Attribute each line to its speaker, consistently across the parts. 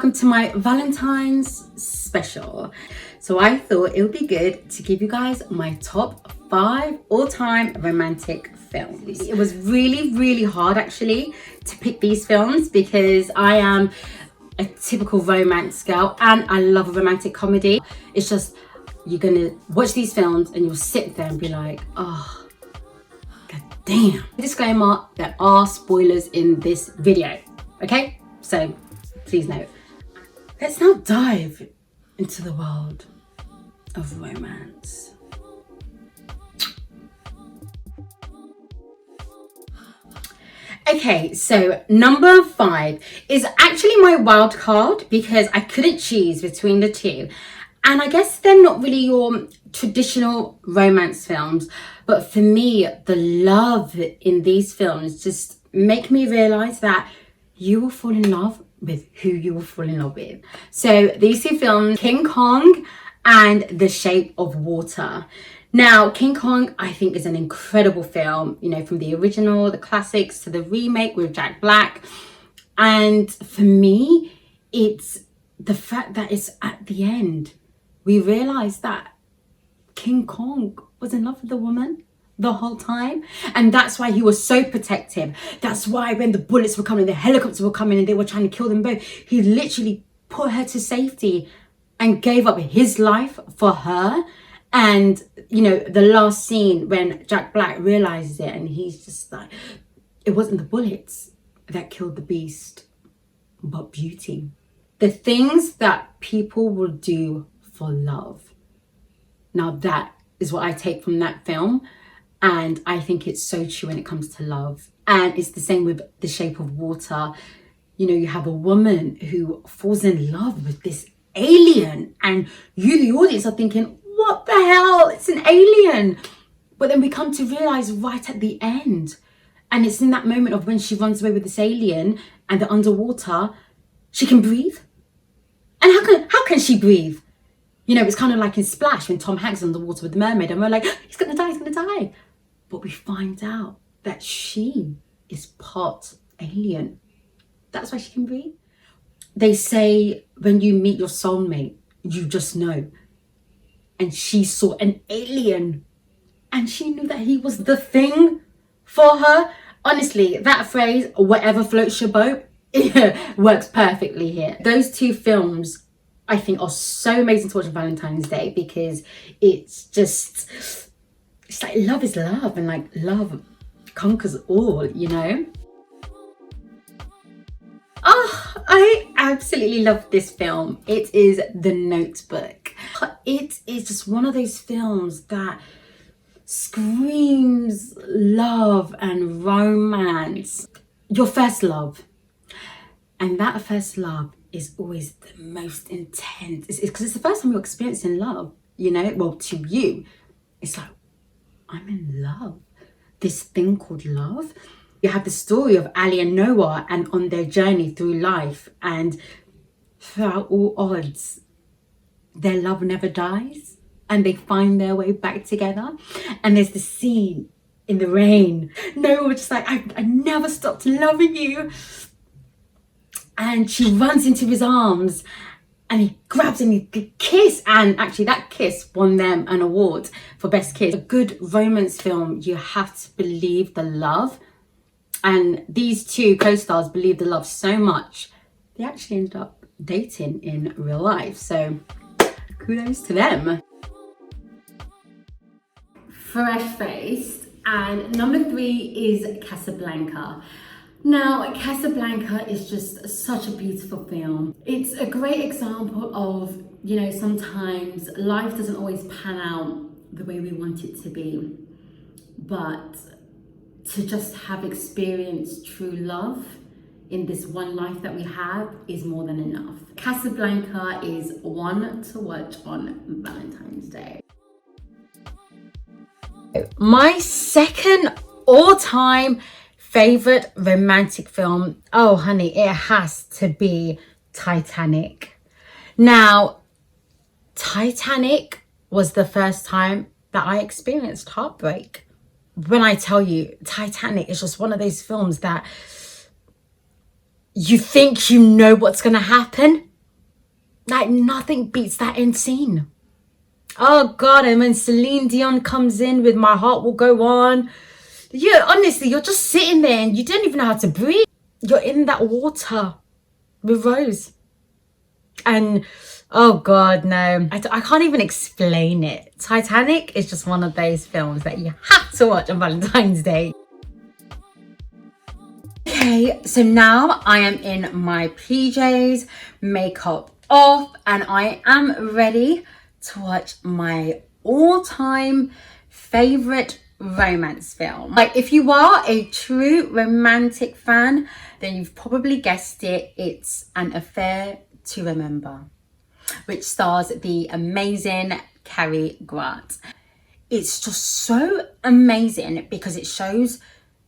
Speaker 1: welcome to my Valentine's special. So I thought it would be good to give you guys my top 5 all-time romantic films. It was really hard actually to pick these films because I am a typical romance girl and I love a romantic comedy. It's just, you're gonna watch these films and you'll sit there and be like, oh, god damn. Disclaimer, there are spoilers in this video, okay? So please note. Let's now dive into the world of romance. Okay, so number 5 is actually my wild card because I couldn't choose between the two. And I guess they're not really your traditional romance films, but for me, the love in these films just make me realize that you will fall in love with who you will fall in love with. So these two films, King Kong and The Shape of Water. Now, King Kong, I think, is an incredible film, you know, from the original, the classics, to the remake with Jack Black. And for me, it's the fact that it's at the end. We realized that King Kong was in love with the woman the whole time, and that's why he was so protective. That's why when the bullets were coming, the helicopters were coming and they were trying to kill them both, he literally put her to safety and gave up his life for her. And you know, the last scene when Jack Black realizes it and he's just like, it wasn't the bullets that killed the beast, but beauty. The things that people will do for love. Now that is what I take from that film. And I think it's so true when it comes to love. And it's the same with The Shape of Water. You know, you have a woman who falls in love with this alien and you, the audience, are thinking, what the hell? It's an alien. But then we come to realize right at the end, and it's in that moment of when she runs away with this alien and they're underwater, she can breathe. And how can she breathe? You know, it's kind of like in Splash when Tom Hanks is underwater with the mermaid and we're like, he's gonna die. But we find out that she is part alien. That's why she can breathe. They say when you meet your soulmate, you just know. And she saw an alien and she knew that he was the thing for her. Honestly, that phrase, whatever floats your boat, works perfectly here. Those two films, I think, are so amazing to watch on Valentine's Day because it's like love is love, and like love conquers all, you know? Oh, I absolutely love this film. It is The Notebook. It is just one of those films that screams love and romance. Your first love. And that first love is always the most intense. It's because it's the first time you're experiencing love, you know? Well, to you, it's like, I'm in love. This thing called love. You have the story of Ali and Noah and on their journey through life, and throughout all odds, their love never dies and they find their way back together. And there's the scene in the rain. Noah was just like, I never stopped loving you. And she runs into his arms and he grabs and he kiss. And actually that kiss won them an award for best kiss. A good romance film, you have to believe the love. And these two co-stars believe the love so much, they actually ended up dating in real life. So kudos to them. Fresh Faced. And number 3 is Casablanca. Now, Casablanca is just such a beautiful film. It's a great example of, you know, sometimes life doesn't always pan out the way we want it to be. But to just have experienced true love in this one life that we have is more than enough. Casablanca is one to watch on Valentine's Day. My second all-time favorite romantic film, oh honey, it has to be Titanic. Now, Titanic was the first time that I experienced heartbreak. When I tell you, Titanic is just one of those films that you think you know what's going to happen Like, nothing beats that end scene. Oh God, and when Celine Dion comes in with My Heart Will Go On, yeah, honestly, you're just sitting there and you don't even know how to breathe. You're in that water with Rose. And oh God, no, I can't even explain it. Titanic is just one of those films that you have to watch on Valentine's Day. Okay, so now I am in my PJs, makeup off, and I am ready to watch my all-time favorite romance film. Like, if you are a true romantic fan, then you've probably guessed it. It's An Affair to Remember, which stars the amazing Cary Grant. It's just so amazing because it shows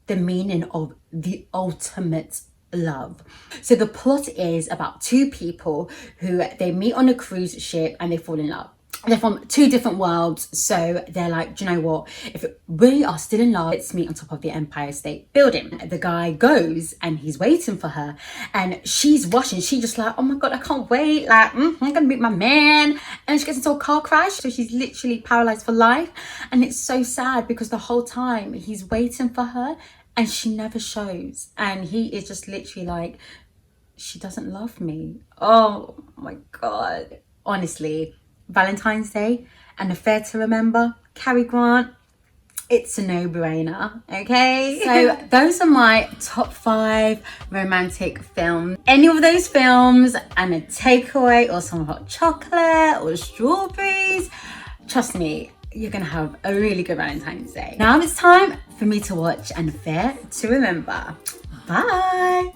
Speaker 1: the meaning of the ultimate love. So the plot is about two people who they meet on a cruise ship and they fall in love. They're from two different worlds, so they're like, do you know what, if we are still in love, let's meet on top of the Empire State Building. The guy goes and he's waiting for her, and she's rushing. She's just like, oh my God, I can't wait, like I'm gonna meet my man. And she gets into a car crash, so she's literally paralyzed for life. And it's so sad because the whole time he's waiting for her and she never shows, and he is just literally like, she doesn't love me. Oh my God, honestly, Valentine's Day, An Affair to Remember, Cary Grant, it's a no-brainer, okay? So those are my top 5 romantic films. Any of those films and a takeaway or some hot chocolate or strawberries, trust me, you're gonna have a really good Valentine's Day. Now it's time for me to watch An Affair to Remember. Bye.